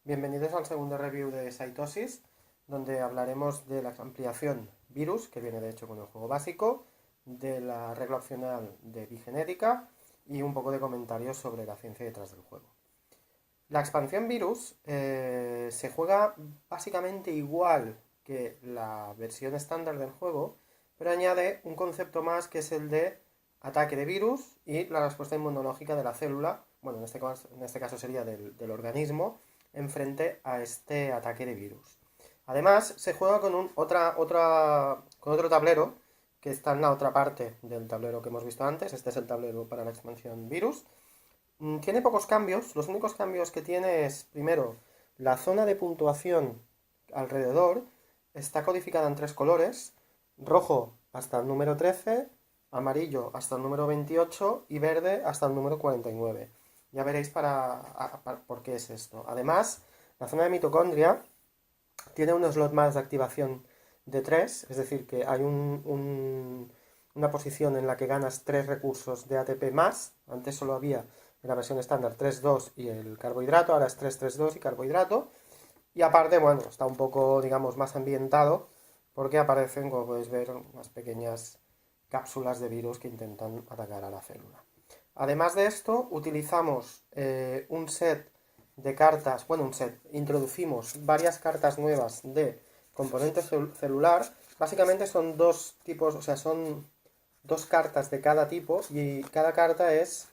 Bienvenidos al segundo review de Cytosis, donde hablaremos de la ampliación virus, que viene de hecho con el juego básico, de la regla opcional de Bigenética y un poco de comentarios sobre la ciencia detrás del juego. La expansión virus se juega básicamente igual que la versión estándar del juego, pero añade un concepto más que es el de ataque de virus y la respuesta inmunológica de la célula, bueno, en este caso sería del organismo, en frente a este ataque de virus. Además, se juega con otro tablero que está en la otra parte del tablero que hemos visto antes. Este es el tablero para la expansión virus. Tiene pocos cambios. Los únicos cambios que tiene es, primero, la zona de puntuación alrededor está codificada en tres colores: rojo hasta el número 13, amarillo hasta el número 28 y verde hasta el número 49. Ya veréis por qué es esto. Además, la zona de mitocondria tiene un slot más de activación de 3, es decir, que hay una posición en la que ganas 3 recursos de ATP más. Antes solo había en la versión estándar 3-2 y el carbohidrato, ahora es 3-3-2 y carbohidrato. Y aparte, bueno, está un poco, digamos, más ambientado porque aparecen, como podéis ver, unas pequeñas cápsulas de virus que intentan atacar a la célula. Además de esto, utilizamos un set de cartas, bueno, introducimos varias cartas nuevas de componente celular. Básicamente son dos tipos, o sea, son dos cartas de cada tipo y cada carta es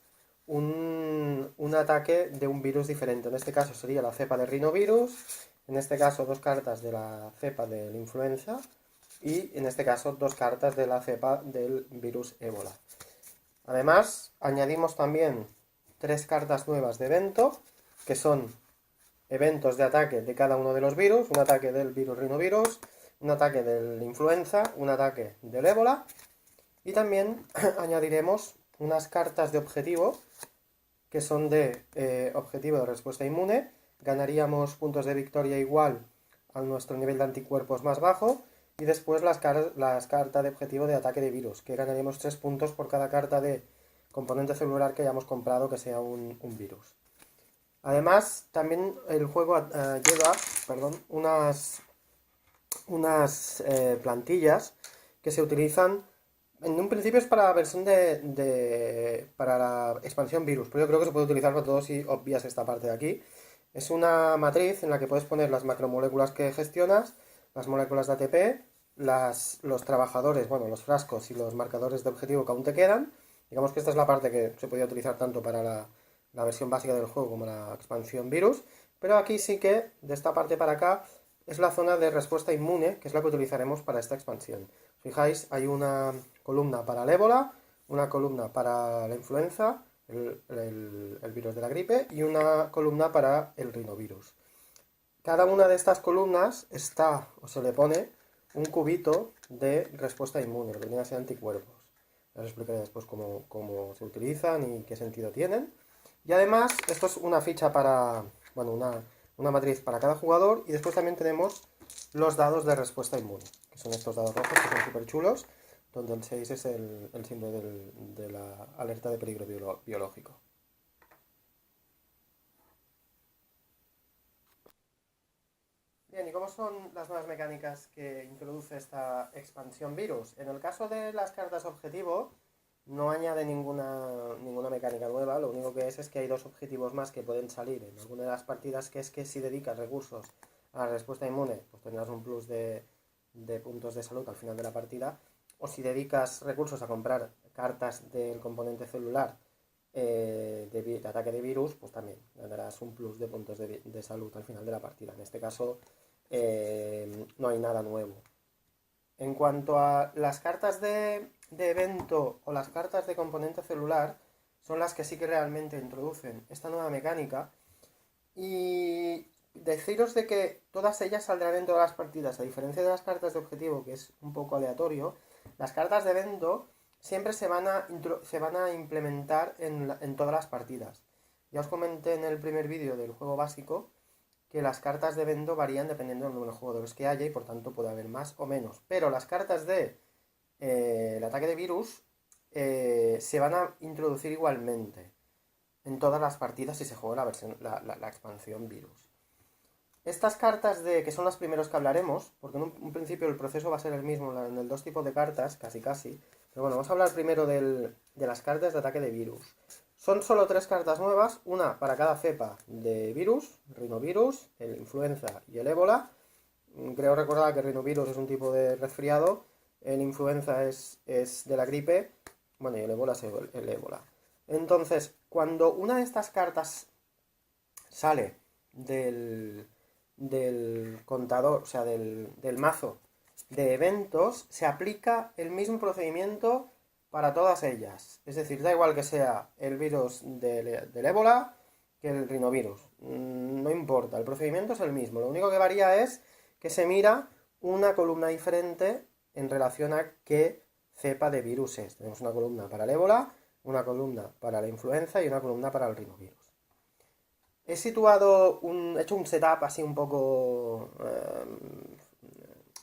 un ataque de un virus diferente. En este caso sería la cepa de rinovirus, en este caso dos cartas de la cepa de la influenza y en este caso dos cartas de la cepa del virus ébola. Además, añadimos también tres cartas nuevas de evento, que son eventos de ataque de cada uno de los virus: un ataque del virus rinovirus, un ataque del influenza, un ataque del ébola. Y también añadiremos unas cartas de objetivo, que son de objetivo de respuesta inmune. Ganaríamos puntos de victoria igual a nuestro nivel de anticuerpos más bajo. Y después las cartas de objetivo de ataque de virus, que ganaríamos 3 puntos por cada carta de componente celular que hayamos comprado que sea un virus. Además, también el juego lleva unas plantillas que se utilizan. En un principio es para la versión para la expansión virus, pero yo creo que se puede utilizar para todos si obvias esta parte de aquí. Es una matriz en la que puedes poner las macromoléculas que gestionas, las moléculas de ATP, los trabajadores, bueno, los frascos y los marcadores de objetivo que aún te quedan. Digamos que esta es la parte que se podía utilizar tanto para la versión básica del juego como la expansión virus, pero aquí sí que, de esta parte para acá, es la zona de respuesta inmune, que es la que utilizaremos para esta expansión. Fijáis, hay una columna para el ébola, una columna para la influenza, el virus de la gripe, y una columna para el rinovirus. Cada una de estas columnas está, o se le pone, un cubito de respuesta inmune, lo que vienen a ser anticuerpos. Ya os explicaré después cómo se utilizan y qué sentido tienen. Y además, esto es una ficha para, bueno, una matriz para cada jugador. Y después también tenemos los dados de respuesta inmune, que son estos dados rojos que son súper chulos, donde el 6 es el símbolo de la alerta de peligro biológico. Bien, ¿y cómo son las nuevas mecánicas que introduce esta expansión virus? En el caso de las cartas objetivo, no añade ninguna mecánica nueva. Lo único que es que hay dos objetivos más que pueden salir en alguna de las partidas, que es que si dedicas recursos a la respuesta inmune, pues tendrás un plus de puntos de salud al final de la partida. O si dedicas recursos a comprar cartas del componente celular de ataque de virus, pues también ganarás un plus de puntos de salud al final de la partida. En este caso no hay nada nuevo. En cuanto a las cartas de evento o las cartas de componente celular, son las que sí que realmente introducen esta nueva mecánica. Y deciros de que todas ellas saldrán en todas las partidas. A diferencia de las cartas de objetivo, que es un poco aleatorio, las cartas de evento siempre se van a implementar en todas las partidas. Ya os comenté en el primer vídeo del juego básico que las cartas de evento varían dependiendo del número de jugadores que haya y por tanto puede haber más o menos. Pero las cartas de el ataque de virus se van a introducir igualmente en todas las partidas si se juega la expansión virus. estas cartas que son las primeros que hablaremos, porque en un principio el proceso va a ser el mismo en el dos tipos de cartas, casi. Pero bueno, vamos a hablar primero de las cartas de ataque de virus. Son solo 3 cartas nuevas, una para cada cepa de virus, rinovirus, el influenza y el ébola. Creo recordar que el rinovirus es un tipo de resfriado, el influenza es de la gripe, bueno, y el ébola es el ébola. Entonces, cuando una de estas cartas sale del contador, o sea, del mazo de eventos, se aplica el mismo procedimiento para todas ellas. Es decir, da igual que sea el virus del ébola que el rinovirus. No importa, el procedimiento es el mismo. Lo único que varía es que se mira una columna diferente en relación a qué cepa de virus es. Tenemos una columna para el ébola, una columna para la influenza y una columna para el rinovirus. He hecho un setup así un poco,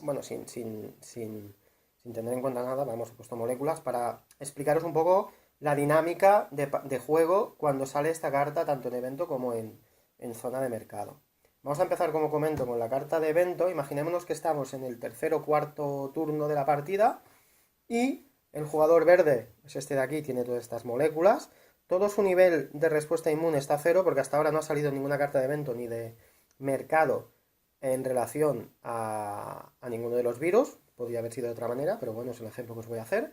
bueno, sin tener en cuenta nada, he puesto moléculas para explicaros un poco la dinámica de juego cuando sale esta carta, tanto en evento como en zona de mercado. Vamos a empezar, como comento, con la carta de evento. Imaginémonos que estamos en el tercer o cuarto turno de la partida y el jugador verde, es este de aquí, tiene todas estas moléculas. Todo su nivel de respuesta inmune está a 0, porque hasta ahora no ha salido ninguna carta de evento ni de mercado en relación a ninguno de los virus. Podría haber sido de otra manera, pero bueno, es el ejemplo que os voy a hacer.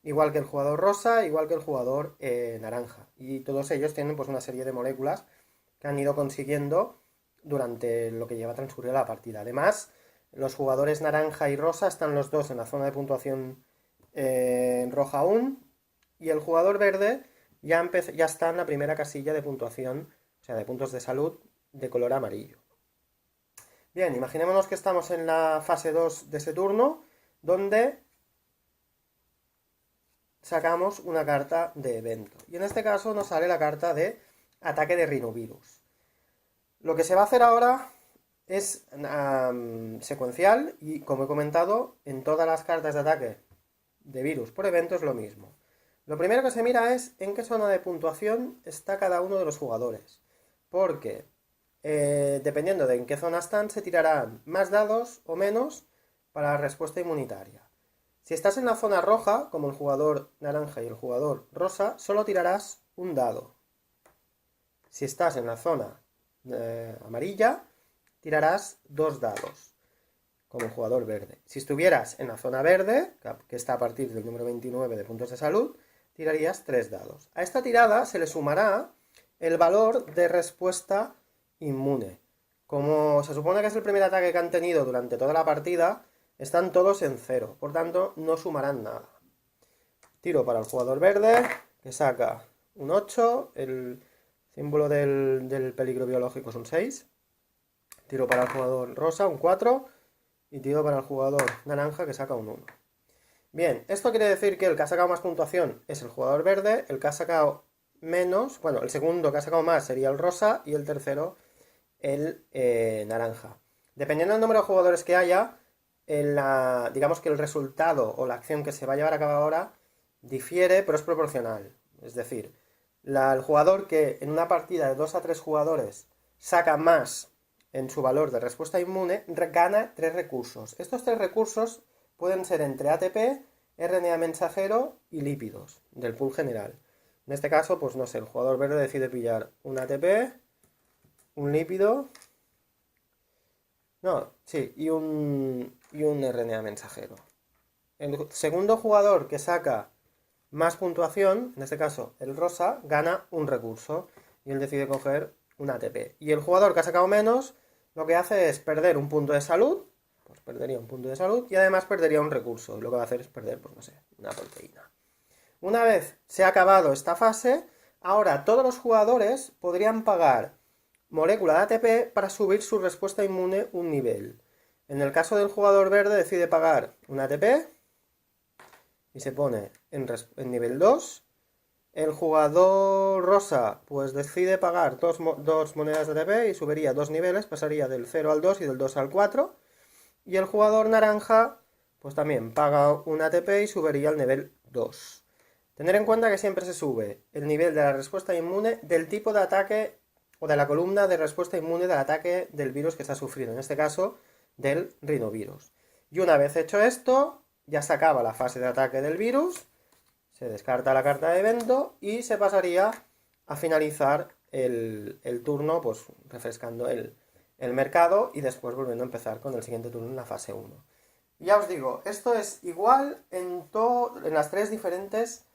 Igual que el jugador rosa, igual que el jugador naranja. Y todos ellos tienen pues una serie de moléculas que han ido consiguiendo durante lo que lleva transcurrido la partida. Además, los jugadores naranja y rosa están los dos en la zona de puntuación roja aún, y el jugador verde ya está en la primera casilla de puntuación, o sea, de puntos de salud, de color amarillo. Bien, imaginémonos que estamos en la fase 2 de ese turno, donde sacamos una carta de evento. Y en este caso nos sale la carta de ataque de rinovirus. Lo que se va a hacer ahora es secuencial y, como he comentado, en todas las cartas de ataque de virus por evento es lo mismo. Lo primero que se mira es en qué zona de puntuación está cada uno de los jugadores, porque dependiendo de en qué zona están, se tirarán más dados o menos para la respuesta inmunitaria. Si estás en la zona roja, como el jugador naranja y el jugador rosa, solo tirarás un dado. Si estás en la zona amarilla, tirarás 2 dados, como el jugador verde. Si estuvieras en la zona verde, que está a partir del número 29 de puntos de salud, tirarías 3 dados. A esta tirada se le sumará el valor de respuesta inmune. Como se supone que es el primer ataque que han tenido durante toda la partida, están todos en 0, por tanto no sumarán nada. Tiro para el jugador verde, que saca un 8, el símbolo del peligro biológico es un 6. Tiro para el jugador rosa, un 4, y tiro para el jugador naranja, que saca un 1. Bien, esto quiere decir que el que ha sacado más puntuación es el jugador verde, el que ha sacado menos, bueno, el segundo que ha sacado más sería el rosa y el tercero el naranja. Dependiendo del número de jugadores que haya, digamos que el resultado o la acción que se va a llevar a cabo ahora difiere, pero es proporcional. Es decir, el jugador que en una partida de 2 a 3 jugadores saca más en su valor de respuesta inmune, gana 3 recursos. Estos 3 recursos pueden ser entre ATP, RNA mensajero y lípidos del pool general. En este caso, pues no sé, el jugador verde decide pillar un ATP, un lípido, y un RNA mensajero. El segundo jugador que saca más puntuación, en este caso el rosa, gana un recurso y él decide coger un ATP. Y el jugador que ha sacado menos, lo que hace es perder un punto de salud, pues perdería un punto de salud y además perdería un recurso. Lo que va a hacer es perder, pues no sé, una proteína. Una vez se ha acabado esta fase, ahora todos los jugadores podrían pagar molécula de ATP para subir su respuesta inmune un nivel. En el caso del jugador verde decide pagar un ATP y se pone en nivel 2. El jugador rosa pues decide pagar dos monedas de ATP y subiría 2 niveles, pasaría del 0 al 2 y del 2 al 4. Y el jugador naranja pues también paga un ATP y subiría al nivel 2. Tener en cuenta que siempre se sube el nivel de la respuesta inmune del tipo de ataque o de la columna de respuesta inmune del ataque del virus que está sufriendo, en este caso del rinovirus. Y una vez hecho esto, ya se acaba la fase de ataque del virus, se descarta la carta de evento y se pasaría a finalizar el turno, pues refrescando el mercado y después volviendo a empezar con el siguiente turno en la fase 1. Ya os digo, esto es igual en las 3 diferentes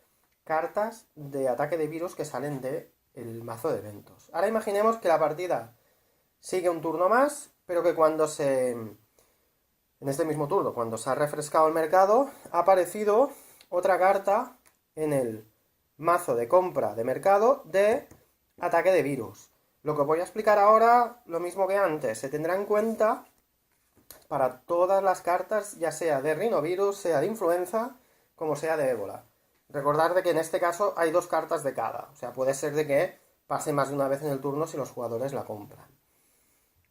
cartas de ataque de virus que salen del mazo de eventos. Ahora imaginemos que la partida sigue un turno más, pero que en este mismo turno, cuando se ha refrescado el mercado, ha aparecido otra carta en el mazo de compra de mercado de ataque de virus. Lo que os voy a explicar ahora, lo mismo que antes, se tendrá en cuenta para todas las cartas, ya sea de rinovirus, sea de influenza, como sea de ébola. Recordad de que en este caso hay 2 cartas de cada, o sea, puede ser de que pase más de una vez en el turno si los jugadores la compran.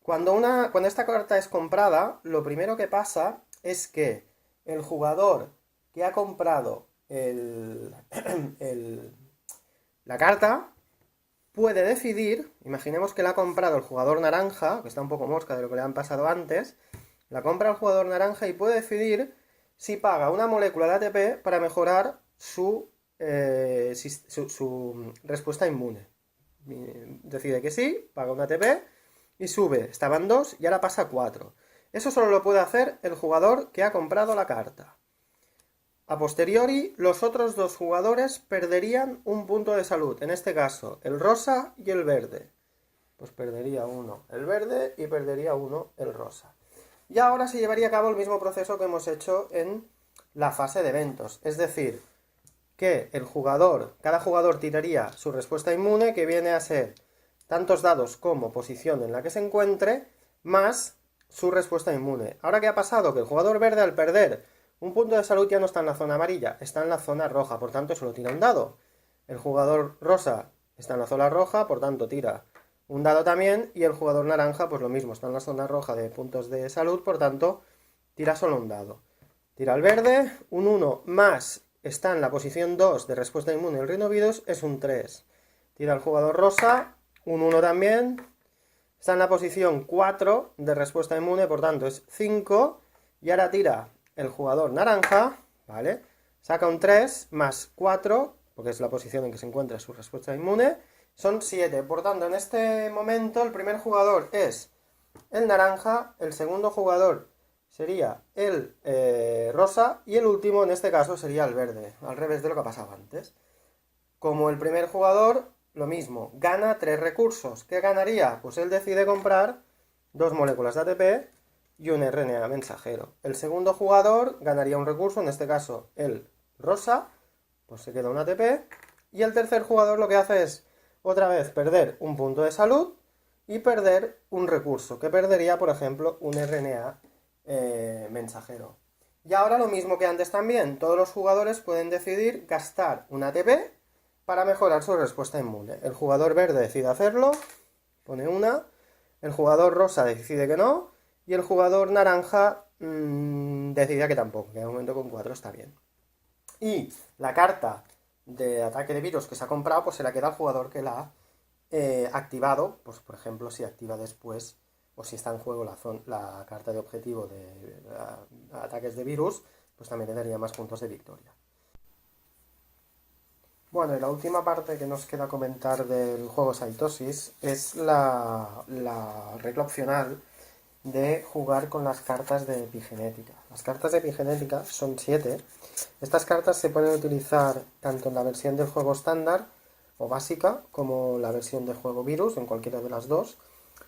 Cuando esta carta es comprada, lo primero que pasa es que el jugador que ha comprado la carta puede decidir, imaginemos que la ha comprado el jugador naranja, que está un poco mosca de lo que le han pasado antes, la compra el jugador naranja y puede decidir si paga una molécula de ATP para mejorar su respuesta inmune. Decide que sí, paga un ATP y sube, estaban 2 y ahora pasa a 4. Eso solo lo puede hacer el jugador que ha comprado la carta. A posteriori, los otros 2 jugadores perderían un punto de salud, en este caso el rosa y el verde. Pues perdería uno el verde y perdería uno el rosa. Y ahora se llevaría a cabo el mismo proceso que hemos hecho en la fase de eventos, es decir, que cada jugador tiraría su respuesta inmune, que viene a ser tantos dados como posición en la que se encuentre, más su respuesta inmune. Ahora, ¿qué ha pasado? Que el jugador verde, al perder un punto de salud, ya no está en la zona amarilla, está en la zona roja, por tanto solo tira un dado. El jugador rosa está en la zona roja, por tanto tira un dado también, y el jugador naranja, pues lo mismo, está en la zona roja de puntos de salud, por tanto tira solo un dado. Tira el verde, un 1 más está en la posición 2 de respuesta inmune el rinovirus, es un 3. Tira el jugador rosa, un 1 también, está en la posición 4 de respuesta inmune, por tanto es 5, y ahora tira el jugador naranja, ¿vale? Saca un 3 más 4, porque es la posición en que se encuentra su respuesta inmune, son 7. Por tanto, en este momento el primer jugador es el naranja, el segundo jugador sería el rosa y el último en este caso sería el verde, al revés de lo que ha pasado antes. Como el primer jugador, lo mismo, gana 3 recursos. ¿Qué ganaría? Pues él decide comprar 2 moléculas de ATP y un RNA mensajero. El segundo jugador ganaría un recurso, en este caso el rosa, pues se queda un ATP. Y el tercer jugador lo que hace es otra vez perder un punto de salud y perder un recurso, que perdería, por ejemplo, un RNA mensajero. Y ahora lo mismo que antes también, todos los jugadores pueden decidir gastar un ATP para mejorar su respuesta inmune. El jugador verde decide hacerlo, pone una, el jugador rosa decide que no, y el jugador naranja decide que tampoco, que de momento con 4 está bien. Y la carta de ataque de virus que se ha comprado, pues se la queda al jugador que la ha activado, pues por ejemplo si activa después, o si está en juego la carta de objetivo de ataques de virus, pues también le daría más puntos de victoria. Bueno, y la última parte que nos queda comentar del juego Saitosis es la regla opcional de jugar con las cartas de epigenética. Las cartas de epigenética son 7. Estas cartas se pueden utilizar tanto en la versión del juego estándar o básica como la versión de juego virus, en cualquiera de las dos.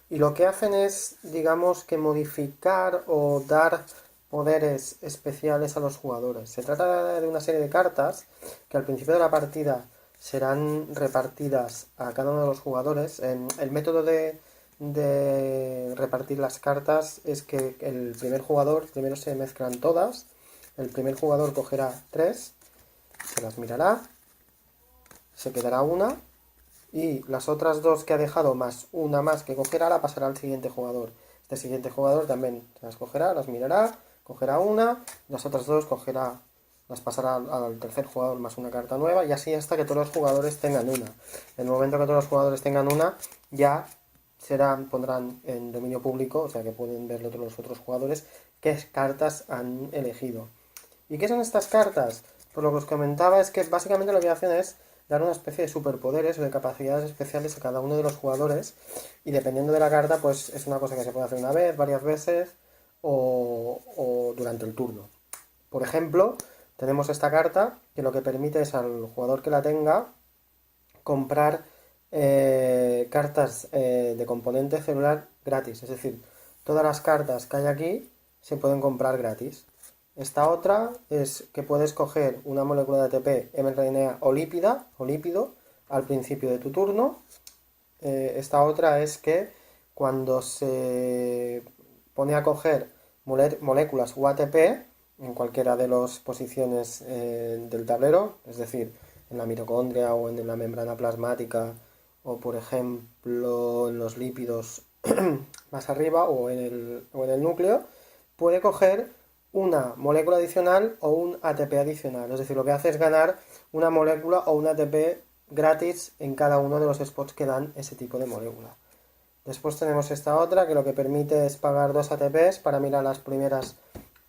Y lo que hacen es, digamos, que modificar o dar poderes especiales a los jugadores. Se trata de una serie de cartas que al principio de la partida serán repartidas a cada uno de los jugadores. El método de repartir las cartas es que el primer jugador, primero se mezclan todas, el primer jugador cogerá 3, se las mirará, se quedará una, y las otras 2 que ha dejado más una más que cogerá la pasará al siguiente jugador. Este siguiente jugador también se las cogerá, las mirará, cogerá una, las otras 2 cogerá, las pasará al tercer jugador más una carta nueva, y así hasta que todos los jugadores tengan una. En el momento que todos los jugadores tengan una, ya pondrán en dominio público, o sea que pueden verlo todos los otros jugadores, qué cartas han elegido. ¿Y qué son estas cartas? Por lo que os comentaba es que básicamente lo que hacen es dar una especie de superpoderes o de capacidades especiales a cada uno de los jugadores y dependiendo de la carta pues es una cosa que se puede hacer una vez, varias veces o durante el turno. Por ejemplo, tenemos esta carta que lo que permite es al jugador que la tenga comprar cartas de componente celular gratis. Es decir, todas las cartas que hay aquí se pueden comprar gratis. Esta otra es que puedes coger una molécula de ATP, mRNA o lípido al principio de tu turno. Esta otra es que cuando se pone a coger moléculas o ATP en cualquiera de las posiciones del tablero, es decir, en la mitocondria o en la membrana plasmática o por ejemplo en los lípidos más arriba o en el núcleo, puede coger una molécula adicional o un ATP adicional. Es decir, lo que hace es ganar una molécula o un ATP gratis en cada uno de los spots que dan ese tipo de molécula. Después tenemos esta otra que lo que permite es pagar 2 ATPs para mirar las primeras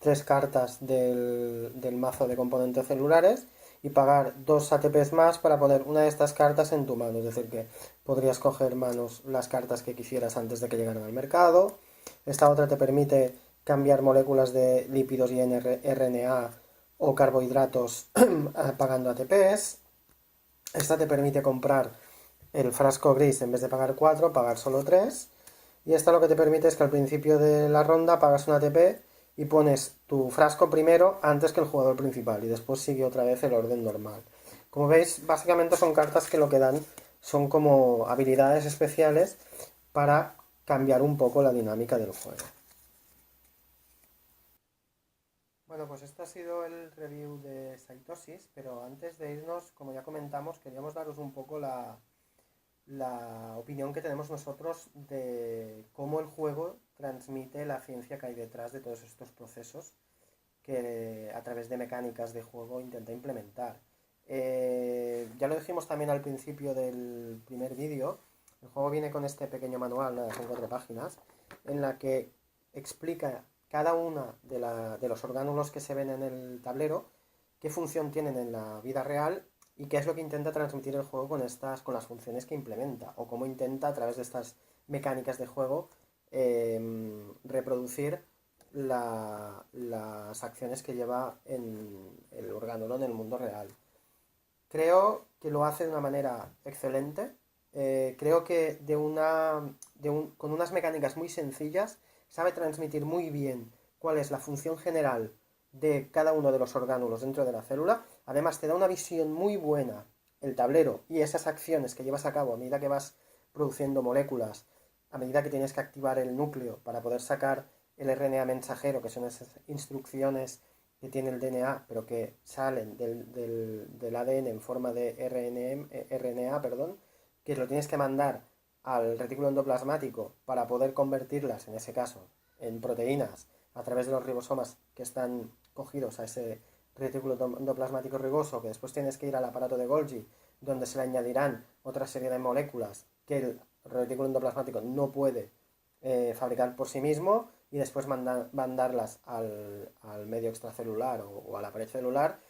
3 cartas del mazo de componentes celulares y pagar 2 ATPs más para poner una de estas cartas en tu mano. Es decir, que podrías coger las cartas que quisieras antes de que llegaran al mercado. Esta otra te permite cambiar moléculas de lípidos y RNA o carbohidratos pagando ATPs. Esta te permite comprar el frasco gris en vez de pagar 4, pagar solo 3. Y esta lo que te permite es que al principio de la ronda pagas un ATP y pones tu frasco primero antes que el jugador principal y después sigue otra vez el orden normal. Como veis, básicamente son cartas que lo que dan son como habilidades especiales para cambiar un poco la dinámica del juego. Bueno, pues este ha sido el review de Saitosis, pero antes de irnos, como ya comentamos, queríamos daros un poco la opinión que tenemos nosotros de cómo el juego transmite la ciencia que hay detrás de todos estos procesos que a través de mecánicas de juego intenta implementar. Ya lo dijimos también al principio del primer vídeo, el juego viene con este pequeño manual, nada, son 4 páginas, en la que explica cada una de los orgánulos que se ven en el tablero, qué función tienen en la vida real y qué es lo que intenta transmitir el juego con las funciones que implementa, o cómo intenta a través de estas mecánicas de juego reproducir las acciones que lleva en el orgánulo en el mundo real. Creo que lo hace de una manera excelente. Creo que con unas mecánicas muy sencillas sabe transmitir muy bien cuál es la función general de cada uno de los orgánulos dentro de la célula. Además te da una visión muy buena el tablero y esas acciones que llevas a cabo a medida que vas produciendo moléculas, a medida que tienes que activar el núcleo para poder sacar el RNA mensajero, que son esas instrucciones que tiene el DNA, pero que salen del ADN en forma de RNA, que lo tienes que mandar al retículo endoplasmático para poder convertirlas, en ese caso, en proteínas a través de los ribosomas que están cogidos a ese retículo endoplasmático riboso, que después tienes que ir al aparato de Golgi, donde se le añadirán otra serie de moléculas que el retículo endoplasmático no puede fabricar por sí mismo, y después mandarlas al medio extracelular o a la pared celular.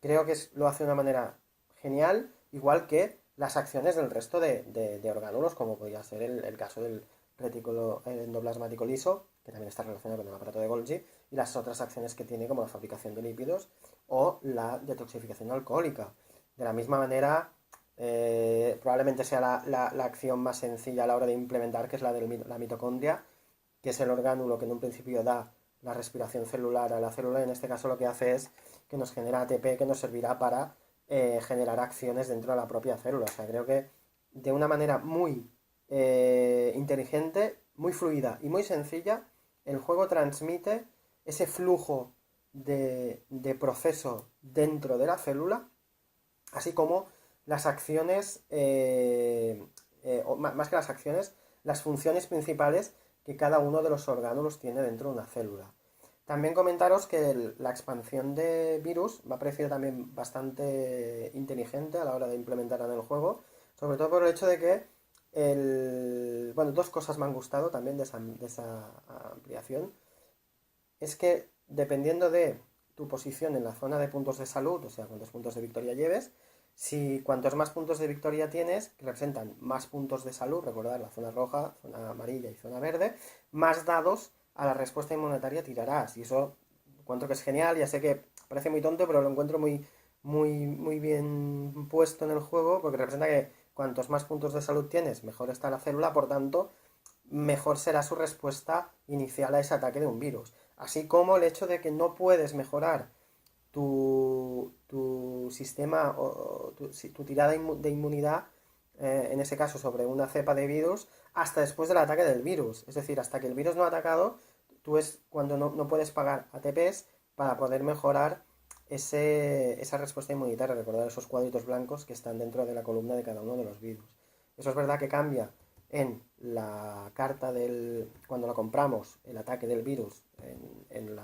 Creo que lo hace de una manera genial, igual que las acciones del resto de orgánulos, como podría ser el caso del retículo endoplasmático liso, que también está relacionado con el aparato de Golgi, y las otras acciones que tiene, como la fabricación de lípidos o la detoxificación alcohólica. De la misma manera, probablemente sea la acción más sencilla a la hora de implementar, que es la de la mitocondria, que es el orgánulo que en un principio da la respiración celular a la célula, y en este caso lo que hace es que nos genera ATP, que nos servirá para generar acciones dentro de la propia célula. O sea, creo que de una manera muy inteligente, muy fluida y muy sencilla, el juego transmite ese flujo de proceso dentro de la célula, así como las acciones, o más que las acciones, las funciones principales que cada uno de los orgánulos tiene dentro de una célula. También comentaros que la expansión de virus me ha parecido también bastante inteligente a la hora de implementarla en el juego, sobre todo por el hecho de que Bueno, dos cosas me han gustado también de esa ampliación. Es que dependiendo de tu posición en la zona de puntos de salud, o sea, cuántos puntos de victoria lleves, si cuantos más puntos de victoria tienes, que representan más puntos de salud, recordad la zona roja, zona amarilla y zona verde, más dados a la respuesta inmunitaria tirarás. Y eso encuentro que es genial, ya sé que parece muy tonto, pero lo encuentro muy bien puesto en el juego, porque representa que cuantos más puntos de salud tienes, mejor está la célula, por tanto, mejor será su respuesta inicial a ese ataque de un virus. Así como el hecho de que no puedes mejorar tu sistema o tu tirada de inmunidad, en ese caso sobre una cepa de virus, hasta después del ataque del virus. Es decir, hasta que el virus no ha atacado, tú es cuando no puedes pagar ATPs para poder mejorar esa respuesta inmunitaria. Recordar esos cuadritos blancos que están dentro de la columna de cada uno de los virus. Eso es verdad que cambia en la carta cuando lo compramos, el ataque del virus en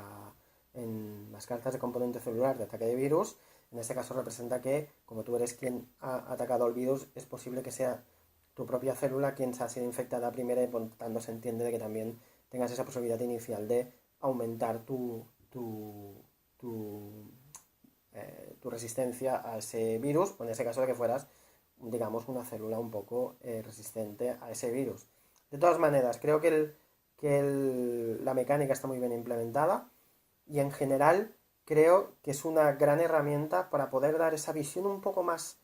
las cartas de componente celular de ataque de virus. En este caso representa que, como tú eres quien ha atacado al virus, es posible que sea tu propia célula quien se ha sido infectada primero, y por tanto se entiende de que también tengas esa posibilidad inicial de aumentar tu resistencia a ese virus, o en ese caso de que fueras, digamos, una célula un poco resistente a ese virus. De todas maneras, creo que la mecánica está muy bien implementada y en general creo que es una gran herramienta para poder dar esa visión un poco más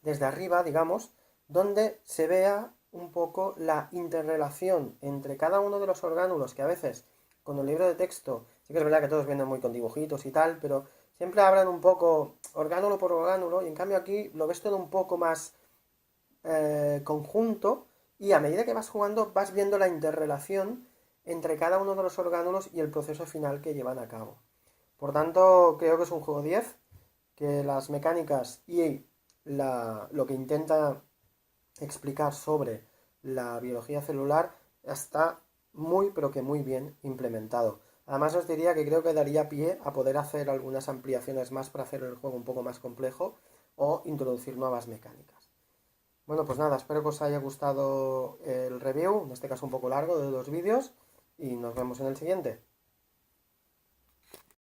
desde arriba, digamos, donde se vea un poco la interrelación entre cada uno de los orgánulos, que a veces con el libro de texto sí que es verdad que todos vienen muy con dibujitos y tal, pero siempre hablan un poco orgánulo por orgánulo, y en cambio aquí lo ves todo un poco más conjunto, y a medida que vas jugando vas viendo la interrelación entre cada uno de los orgánulos y el proceso final que llevan a cabo. Por tanto, creo que es un juego 10, que las mecánicas y lo que intenta explicar sobre la biología celular está muy, pero que muy bien implementado. Además os diría que creo que daría pie a poder hacer algunas ampliaciones más para hacer el juego un poco más complejo o introducir nuevas mecánicas. Bueno, pues nada, espero que os haya gustado el review, en este caso un poco largo, de 2 vídeos, y nos vemos en el siguiente.